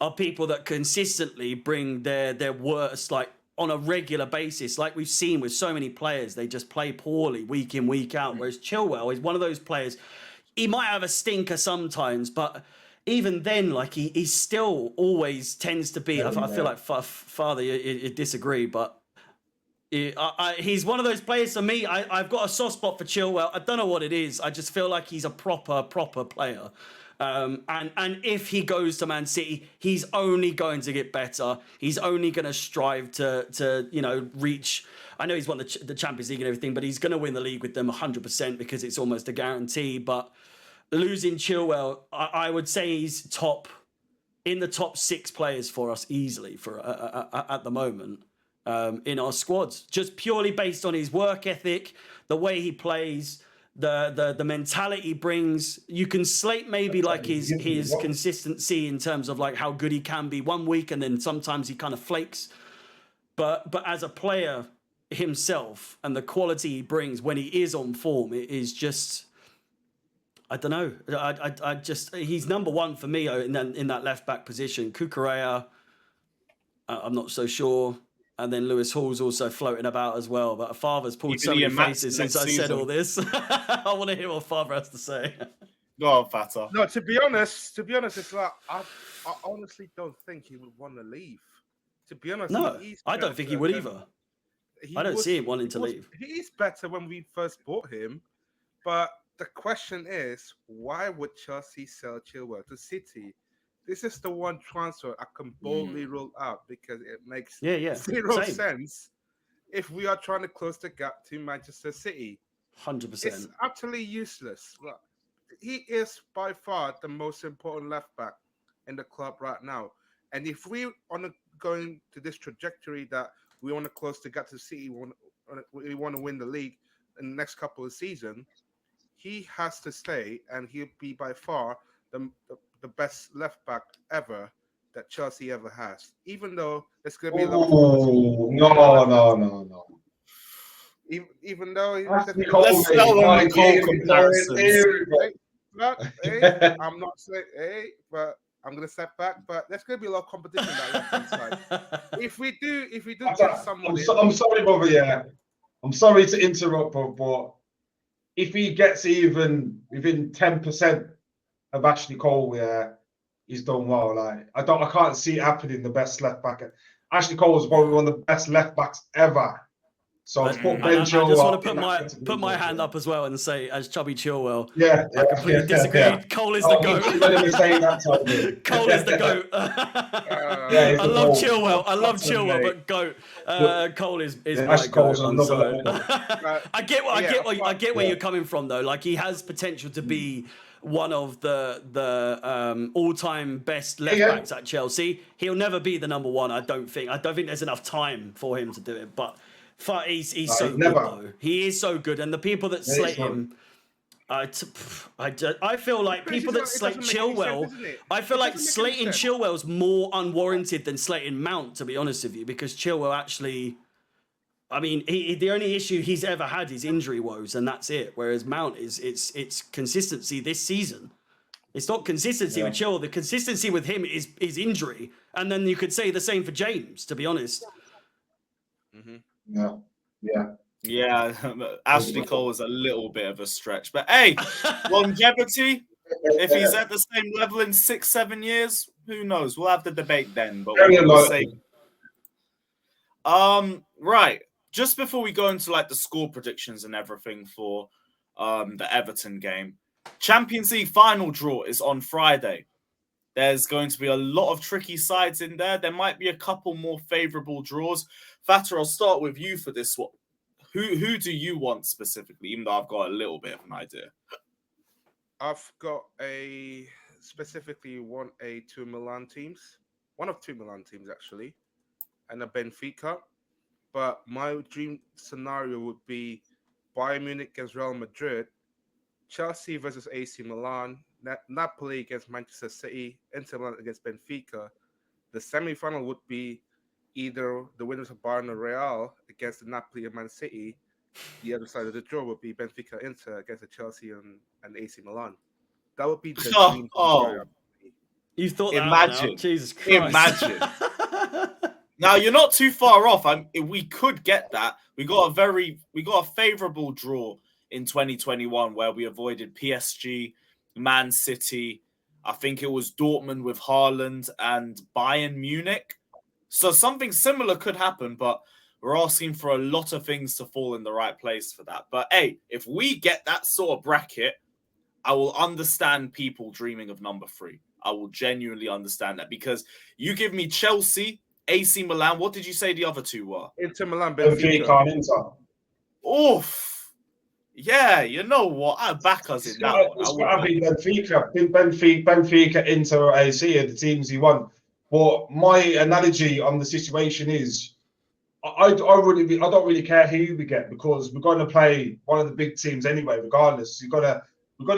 are people that consistently bring their worst, like on a regular basis, like we've seen with so many players. They just play poorly week in, week out. Whereas Chilwell is one of those players. He might have a stinker sometimes, but even then, like he still always tends to be. I feel like Father, you disagree, but he's one of those players. To me, I've got a soft spot for Chilwell. I don't know what it is. I just feel like he's a proper player. And if he goes to Man City, he's only going to get better. He's only going to strive to reach. I know he's won the Champions League and everything, but he's going to win the league with them 100% because it's almost a guarantee. But losing Chilwell, I would say he's in the top 6 players for us easily at the moment in our squads, just purely based on his work ethic, the way he plays, the mentality he brings. You can slate maybe like his consistency in terms of like how good he can be one week and then sometimes he kind of flakes. But as a player himself and the quality he brings when he is on form, it is just. I don't know. I just he's number 1 for me in that left back position. Cucurella, I'm not so sure, and then Lewis Hall's also floating about as well. But Father's pulled so many faces since I said all this. I want to hear what Father has to say. Go on, Fata. No, to be honest, it's like I honestly don't think he would want to leave. To be honest, No, he is I don't think he better would than- either. he I don't was- see him wanting he to was- leave. He is better when we first bought him, but the question is, why would Chelsea sell Chilwell to City? This is the one transfer I can boldly rule out because it makes Yeah. zero Same. sense if we are trying to close the gap to Manchester City. 100%. It's utterly useless. Look, he is by far the most important left back in the club right now. And if we want to going to this trajectory that we want to close the gap to City, we want to win the league in the next couple of seasons, he has to stay, and he'll be by far the best left back ever that Chelsea ever has. Even though there's going to be a lot of No. even though Let's Let's sell on the Cole comparisons. Hey, I'm not saying but I'm gonna step back. But there's gonna be a lot of competition on that left hand side. If we do get someone, I'm sorry, brother. Yeah, I'm sorry to interrupt, but if he gets even within 10% of Ashley Cole, yeah, he's done well. Like I can't see it happening. The best left back. Ashley Cole is probably one of the best left backs ever. So I put just Ben Chilwell want to in put my hand up as well and say, as Chubby Chilwell, Yeah, I completely disagree. Yeah. Cole is the goat. Cole is the goat. I love Chilwell. I love Chilwell, but goat. Cole is my goat. I'm sorry. I get where you're coming from though. Like he has potential to be one of the all-time best left backs at Chelsea. He'll never be the number one. I don't think there's enough time for him to do it, but. He's so good though. He is so good, and the people that slate him, I feel like people that slate Chilwell, I feel like slating Chilwell's more unwarranted than slating Mount, to be honest with you, because Chilwell actually, I mean, the only issue he's ever had is injury woes, and that's it. Whereas Mount it's consistency this season. It's not consistency with Chilwell. The consistency with him is injury, and then you could say the same for James, to be honest. Mm-hmm. Yeah. Ashley Cole is a little bit of a stretch, but hey, longevity. If he's at the same level in 6-7 years, who knows? We'll have the debate then. But we'll say, right. Just before we go into like the score predictions and everything for the Everton game, Champions League final draw is on Friday. There's going to be a lot of tricky sides in there. There might be a couple more favourable draws. Fata, I'll start with you for this one. Who do you want specifically, even though I've got a little bit of an idea? I've got specifically two Milan teams. One of two Milan teams, actually. And a Benfica. But my dream scenario would be Bayern Munich against Real Madrid, Chelsea versus AC Milan, Napoli against Manchester City, Inter Milan against Benfica. The semi-final would be either the winners of Bayern or Real against the Napoli and Man City. The other side of the draw would be Benfica Inter against the Chelsea and AC Milan. That would be the dream scenario. You thought imagine, that Jesus Christ. Imagine. Now you're not too far off. We could get that. We got a favourable draw in 2021 where we avoided PSG, Man City. I think it was Dortmund with Haaland and Bayern Munich. So something similar could happen, but we're asking for a lot of things to fall in the right place for that. But hey, if we get that sort of bracket, I will understand people dreaming of number 3. I will genuinely understand that because you give me Chelsea, AC Milan. What did you say the other two were? Inter Milan, Benfica and Inter. Oof. Yeah, you know what? I back us in that one. It's got to be Benfica, Inter, or AC are the teams he won. But my analogy on the situation is, I don't really care who we get because we're going to play one of the big teams anyway. Regardless, we're going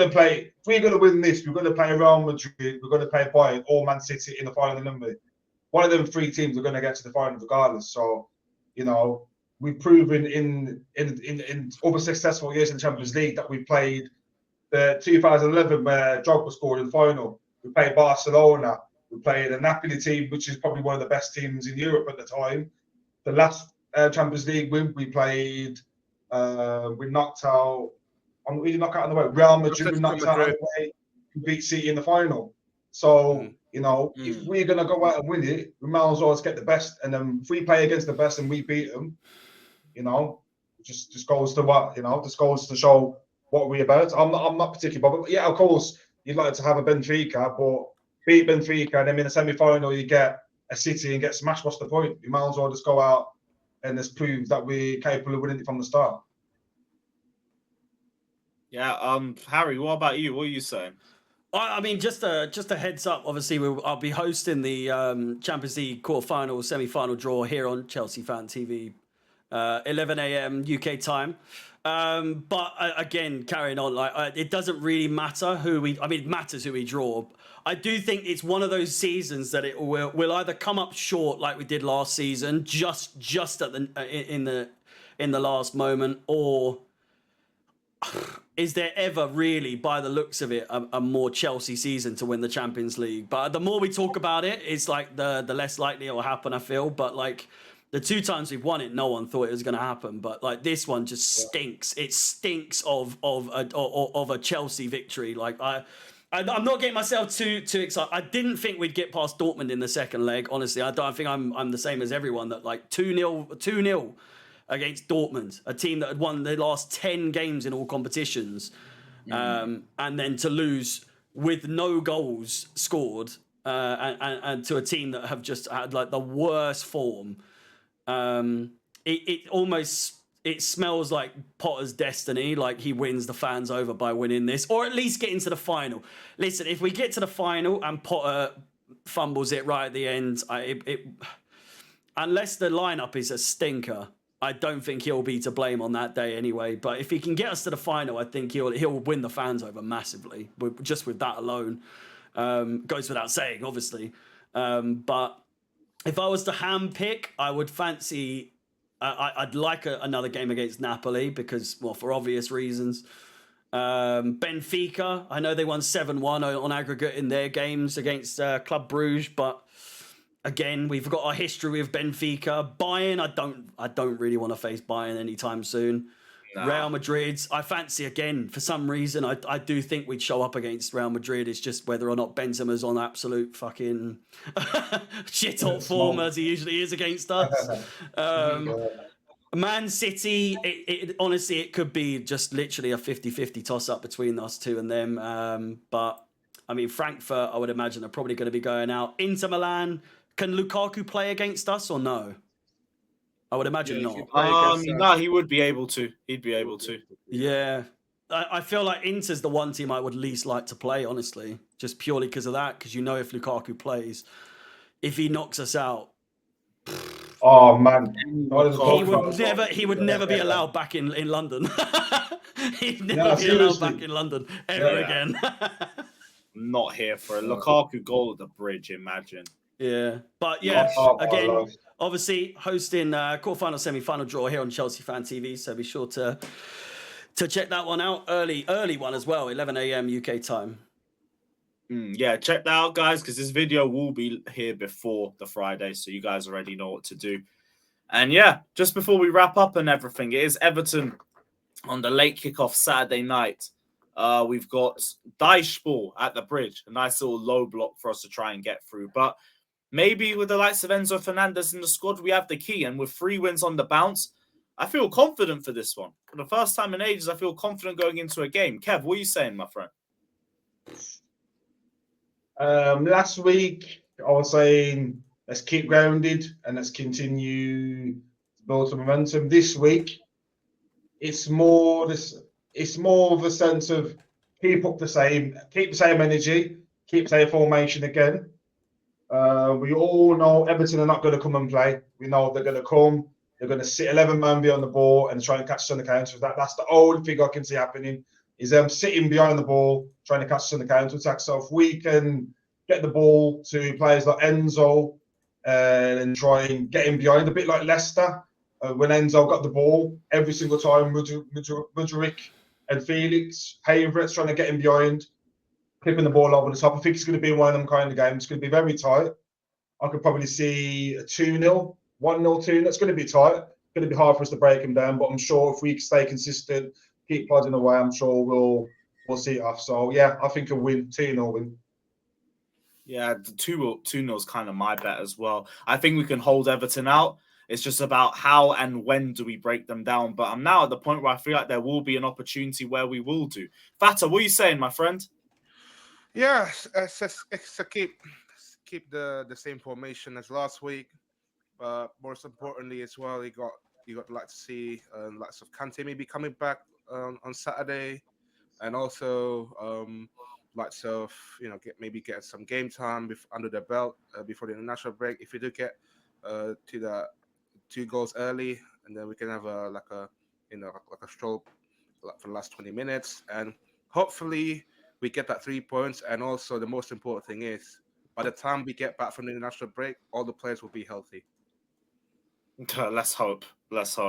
to play. If we're going to win this, we're going to play Real Madrid. We're going to play Bayern or Man City in the final number. One of them 3 teams are going to get to the final regardless. So, you know, we've proven in over successful years in the Champions League that we played the 2011 where Drogba scored in the final. We played Barcelona. We played a Napoli team, which is probably one of the best teams in Europe at the time. The last Champions League win we played, we knocked out on the way. Real Madrid, we knocked out on the way. beat City in the final. So, if we're going to go out and win it, we might as well get the best. And then if we play against the best and we beat them, just goes to what, just goes to show what we're about. I'm not particularly bothered. But yeah, of course, you'd like to have a Benfica, but beat Benfica and then in the semi-final you get a City and get smashed. What's the point? We might as well just go out and just prove that we're capable of winning it from the start. Yeah, Harry, what about you? What are you saying? I mean, just a heads up. Obviously, I'll be hosting the Champions League quarter-final, semi-final draw here on Chelsea Fan TV, 11 a.m. UK time. But again, carrying on, it doesn't really matter it matters who we draw. I do think it's one of those seasons that it will either come up short like we did last season, just at in the last moment, or is there ever really, by the looks of it, a more Chelsea season to win the Champions League? But the more we talk about it, it's like the less likely it will happen, I feel. But like the 2 times we've won it, no one thought it was going to happen. But like this one just stinks. It stinks of a Chelsea victory. Like I'm not getting myself too excited. I didn't think we'd get past Dortmund in the second leg. Honestly, I don't think I'm the same as everyone that like 2-0 against Dortmund, a team that had won their last 10 games in all competitions, and then to lose with no goals scored, and to a team that have just had like the worst form. It smells like Potter's destiny, like he wins the fans over by winning this, or at least get into the final. Listen, if we get to the final and Potter fumbles it right at the end, unless the lineup is a stinker, I don't think he'll be to blame on that day anyway. But if he can get us to the final, I think he'll win the fans over massively, just with that alone. Goes without saying, obviously. But if I was to hand pick, I would fancy... I'd like another game against Napoli because, well, for obvious reasons. Benfica, I know they won 7-1 on aggregate in their games against Club Bruges, but again, we've got our history with Benfica. Bayern, I don't really want to face Bayern anytime soon. Nah. Real Madrid, I fancy again, for some reason, I do think we'd show up against Real Madrid. It's just whether or not Benzema's on absolute fucking shit hot form as he usually is against us. Man City, honestly, it could be just literally a 50-50 toss-up between us two and them. But, I mean, Frankfurt, I would imagine, are probably going to be going out. Inter Milan, can Lukaku play against us or no? I would imagine not. No, he would be able to. He'd be able to. Yeah. I feel like Inter's the one team I would least like to play, honestly. Just purely because of that. Because if Lukaku plays, if he knocks us out... Oh, man. He would never be allowed back in London. He'd never be allowed back in London ever again. Not here for a Lukaku goal at the Bridge, imagine. Yeah. But yeah, again... Obviously, hosting quarterfinal, semi-final draw here on Chelsea Fan TV, so be sure to check that one out. Early one as well, 11 a.m. UK time. Yeah, check that out, guys, because this video will be here before the Friday, so you guys already know what to do. And yeah, just before we wrap up and everything, it is Everton on the late kickoff Saturday night. We've got Dijkspor at the Bridge, a nice little low block for us to try and get through, but maybe with the likes of Enzo Fernandez in the squad, we have the key. And with 3 wins on the bounce, I feel confident for this one. For the first time in ages, I feel confident going into a game. Kev, what are you saying, my friend? Last week, I was saying, let's keep grounded and let's continue to build some momentum. This week, it's more of a sense of keep the same energy, keep the same formation again. We all know Everton are not going to come and play. We know they're going to come. They're going to sit 11 men behind the ball and try and catch us on the counter. That's the only thing I can see happening is them sitting behind the ball, trying to catch us on the counter attack. So if we can get the ball to players like Enzo and try and get him behind, a bit like Leicester, when Enzo got the ball, every single time Mudryk and Felix, Havertz trying to get him behind, clipping the ball over the top. I think it's going to be one of them kind of games. It's going to be very tight. I could probably see a 2-0, 1-0, 2. That's going to be tight. It's going to be hard for us to break him down, but I'm sure if we stay consistent, keep plodding away, I'm sure we'll we'll see it off. So, yeah, I think a win, 2-0 win. Yeah, the 2-0 is kind of my bet as well. I think we can hold Everton out. It's just about how and when do we break them down. But I'm now at the point where I feel like there will be an opportunity where we will do. Fata, what are you saying, my friend? Yeah, it's to keep the same formation as last week, but most importantly as well, you got like to see lots of Kante maybe coming back on Saturday, and also lots of get some game time under the belt before the international break. If we do get to the 2 goals early, and then we can have a stroll for the last 20 minutes, and hopefully we get that 3 points. And also the most important thing is, by the time we get back from the international break, all the players will be healthy. Let's hope,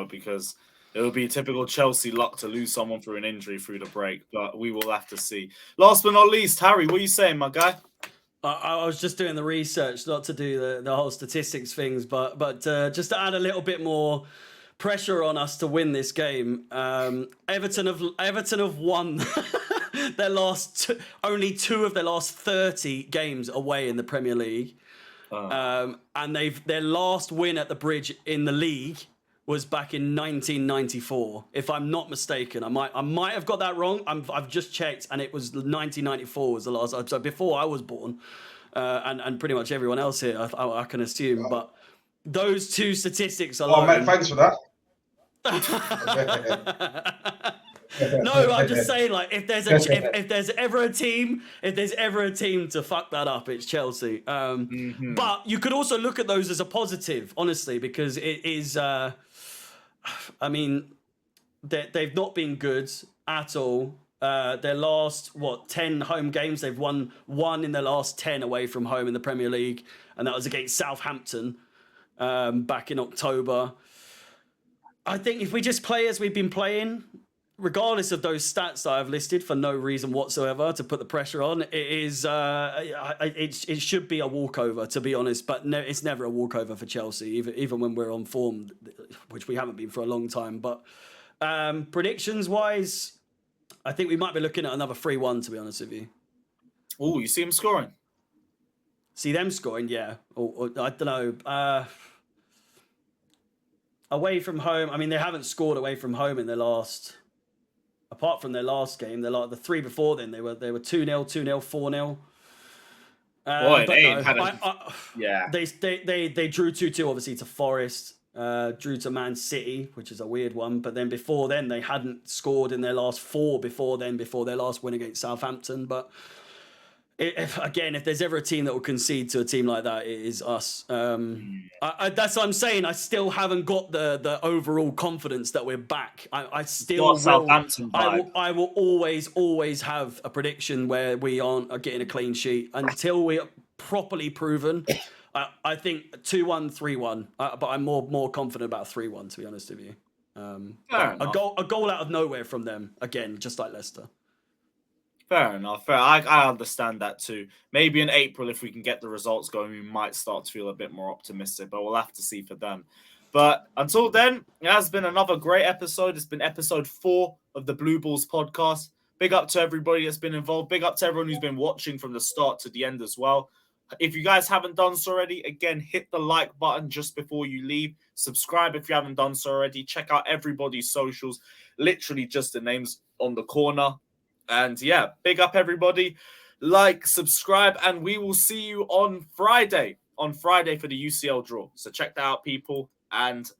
because it will be typical Chelsea luck to lose someone through an injury through the break, but we will have to see. Last but not least, Harry, what are you saying, my guy? I was just doing the research, not to do the whole statistics things, but just to add a little bit more pressure on us to win this game. Everton have won their only 2 of their last 30 games away in the Premier League, and their last win at the Bridge in the league was back in 1994, if I'm not mistaken. I might have got that wrong. I've just checked, and it was 1994 was the last. So before I was born, and pretty much everyone else here, I can assume. But those 2 statistics alone. Oh, mate, thanks for that. No, I'm just saying, like, if there's ever a team to fuck that up, it's Chelsea. But you could also look at those as a positive, honestly, because it is. I mean, they've not been good at all. Their last 10 home games, they've won 1 in their last 10 away from home in the Premier League, and that was against Southampton back in October. I think if we just play as we've been playing, regardless of those stats that I've listed for no reason whatsoever to put the pressure on, it should be a walkover, to be honest. But no, it's never a walkover for Chelsea, even when we're on form, which we haven't been for a long time. But predictions wise, I think we might be looking at another 3-1, to be honest with you. Oh, you see him scoring? See them scoring, yeah. Or I don't know. Away from home, I mean, they haven't scored away from home in their last. Apart from their last game, they're like the 3 before then. They were 2-0, 2-0, 4-0. Yeah. They drew 2-2 obviously to Forest, drew to Man City, which is a weird one. But then before then, they hadn't scored in their last 4 before their last win against Southampton. But if there's ever a team that will concede to a team like that, it is us. That's what I'm saying. I still haven't got the overall confidence that we're back. I will always have a prediction where we aren't getting a clean sheet until we're properly proven. I think 2-1, 3-1, but I'm more confident about 3-1, to be honest with you. A goal out of nowhere from them again, just like Leicester. Fair enough. I understand that too. Maybe in April, if we can get the results going, we might start to feel a bit more optimistic, but we'll have to see for then. But until then, it has been another great episode. It's been episode 4 of the Blue Balls podcast. Big up to everybody that's been involved. Big up to everyone who's been watching from the start to the end as well. If you guys haven't done so already, again, hit the like button just before you leave. Subscribe if you haven't done so already. Check out everybody's socials. Literally just the names on the corner. And yeah, big up everybody. Like, subscribe, and we will see you on Friday. For the UCL draw. So check that out, people. And